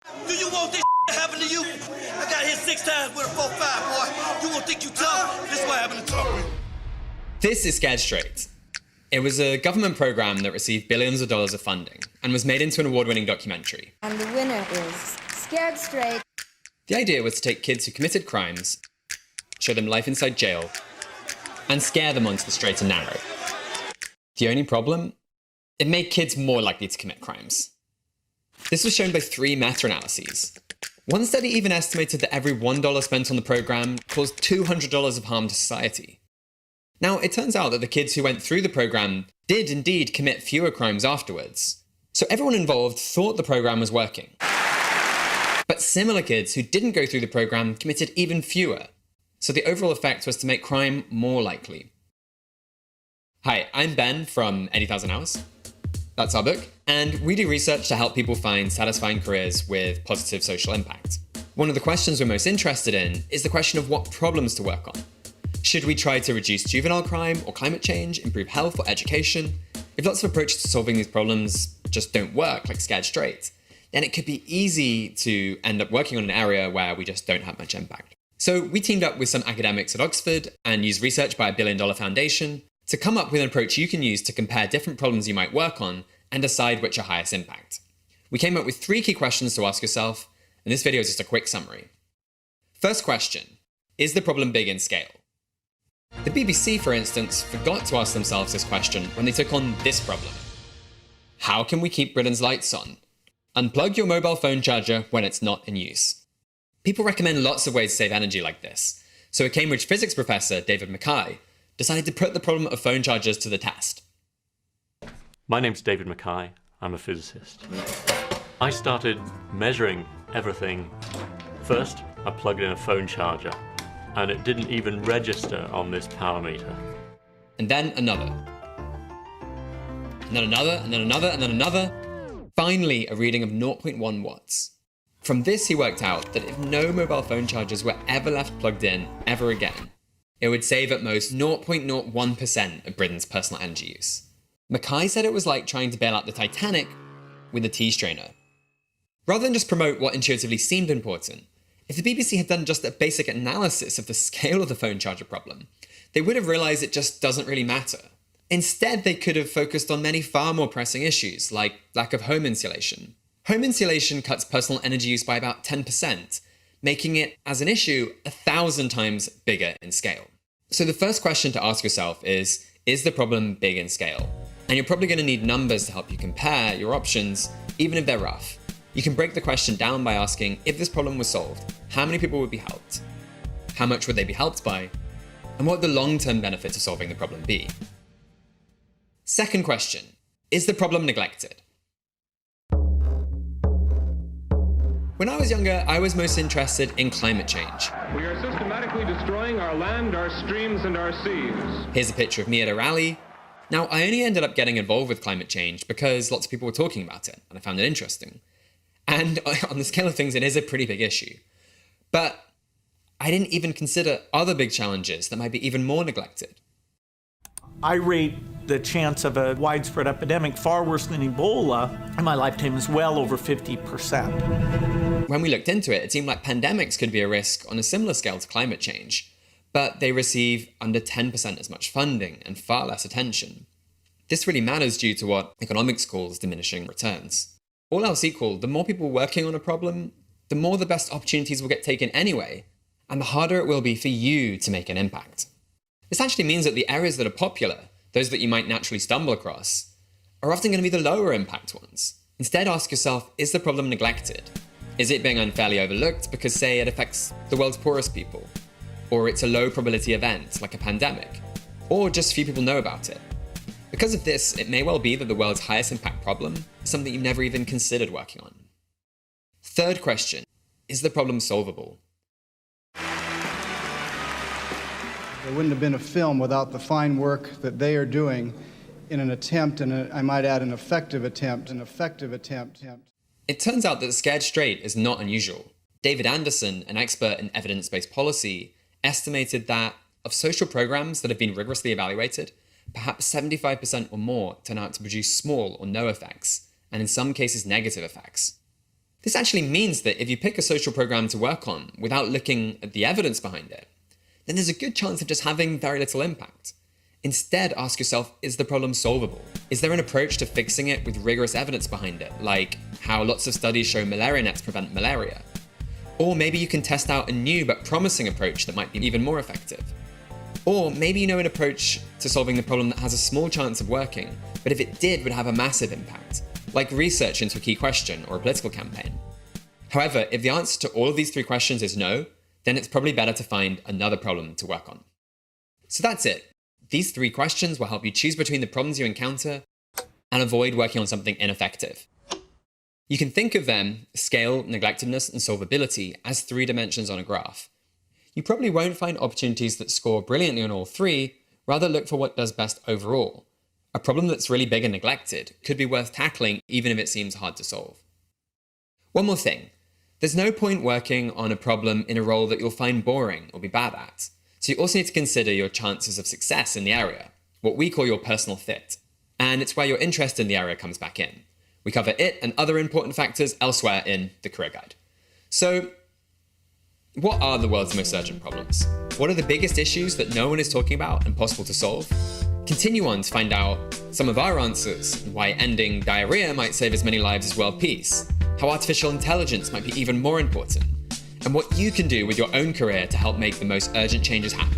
Do you want this to happen to you? I got hit 6 times with a 4-5, boy. You won't think you tough? This is what happened to tough. This is Scared Straight. It was a government program that received billions of dollars of funding and was made into an award-winning documentary. And the winner is Scared Straight. The idea was to take kids who committed crimes, show them life inside jail, and scare them onto the straight and narrow. The only problem? It made kids more likely to commit crimes. This was shown by 3 meta-analyses. One study even estimated that every $1 spent on the program caused $200 of harm to society. Now, it turns out that the kids who went through the program did indeed commit fewer crimes afterwards. So everyone involved thought the program was working. But similar kids who didn't go through the program committed even fewer. So the overall effect was to make crime more likely. Hi, I'm Ben from 80,000 Hours. That's our book, and we do research to help people find satisfying careers with positive social impact. One of the questions we're most interested in is the question of what problems to work on. Should we try to reduce juvenile crime or climate change, improve health or education? If lots of approaches to solving these problems just don't work, like Scared Straight, then it could be easy to end up working on an area where we just don't have much impact. So we teamed up with some academics at Oxford and used research by a billion-dollar foundation to come up with an approach you can use to compare different problems you might work on and decide which are highest impact. We came up with 3 key questions to ask yourself, and this video is just a quick summary. First question, is the problem big in scale? The BBC, for instance, forgot to ask themselves this question when they took on this problem. How can we keep Britain's lights on? Unplug your mobile phone charger when it's not in use. People recommend lots of ways to save energy like this, so a Cambridge physics professor, David Mackay, decided to put the problem of phone chargers to the test. My name's David Mackay. I'm a physicist. I started measuring everything. First, I plugged in a phone charger, and it didn't even register on this power meter. And then another. And then another, and then another, and then another. Finally, a reading of 0.1 watts. From this, he worked out that if no mobile phone chargers were ever left plugged in ever again, it would save at most 0.01% of Britain's personal energy use. Mackay said it was like trying to bail out the Titanic with a tea strainer. Rather than just promote what intuitively seemed important, if the BBC had done just a basic analysis of the scale of the phone charger problem, they would have realised it just doesn't really matter. Instead, they could have focused on many far more pressing issues, like lack of home insulation. Home insulation cuts personal energy use by about 10%, making it, as an issue, 1,000 times bigger in scale. So the first question to ask yourself is the problem big in scale? And you're probably going to need numbers to help you compare your options, even if they're rough. You can break the question down by asking, if this problem was solved, how many people would be helped? How much would they be helped by? And what would the long-term benefits of solving the problem be? Second question, is the problem neglected? When I was younger, I was most interested in climate change. We are systematically destroying our land, our streams, and our seas. Here's a picture of me at a rally. Now, I only ended up getting involved with climate change because lots of people were talking about it, and I found it interesting. And on the scale of things, it is a pretty big issue. But I didn't even consider other big challenges that might be even more neglected. I rate the chance of a widespread epidemic far worse than Ebola in my lifetime is well over 50%. When we looked into it, it seemed like pandemics could be a risk on a similar scale to climate change, but they receive under 10% as much funding and far less attention. This really matters due to what economics calls diminishing returns. All else equal, the more people working on a problem, the more the best opportunities will get taken anyway, and the harder it will be for you to make an impact. This actually means that the areas that are popular, those that you might naturally stumble across, are often going to be the lower impact ones. Instead, ask yourself, is the problem neglected? Is it being unfairly overlooked because, say, it affects the world's poorest people? Or it's a low probability event, like a pandemic? Or just few people know about it? Because of this, it may well be that the world's highest impact problem is something you've never even considered working on. Third question, is the problem solvable? There wouldn't have been a film without the fine work that they are doing in an attempt, and I might add an effective attempt. It turns out that Scared Straight is not unusual. David Anderson, an expert in evidence-based policy, estimated that of social programs that have been rigorously evaluated, perhaps 75% or more turn out to produce small or no effects, and in some cases negative effects. This actually means that if you pick a social program to work on without looking at the evidence behind it, then there's a good chance of just having very little impact. Instead, ask yourself, is the problem solvable? Is there an approach to fixing it with rigorous evidence behind it, like how lots of studies show malaria nets prevent malaria? Or maybe you can test out a new but promising approach that might be even more effective. Or maybe you know an approach to solving the problem that has a small chance of working, but if it did, would have a massive impact, like research into a key question or a political campaign. However, if the answer to all of these 3 questions is no, then it's probably better to find another problem to work on. So that's it. These 3 questions will help you choose between the problems you encounter and avoid working on something ineffective. You can think of them, scale, neglectedness, and solvability, as 3 dimensions on a graph. You probably won't find opportunities that score brilliantly on all 3, rather look for what does best overall. A problem that's really big and neglected could be worth tackling even if it seems hard to solve. One more thing. There's no point working on a problem in a role that you'll find boring or be bad at. So you also need to consider your chances of success in the area, what we call your personal fit. And it's where your interest in the area comes back in. We cover it and other important factors elsewhere in the career guide. So, what are the world's most urgent problems? What are the biggest issues that no one is talking about and possible to solve? Continue on to find out some of our answers, why ending diarrhea might save as many lives as world peace, how artificial intelligence might be even more important, and what you can do with your own career to help make the most urgent changes happen.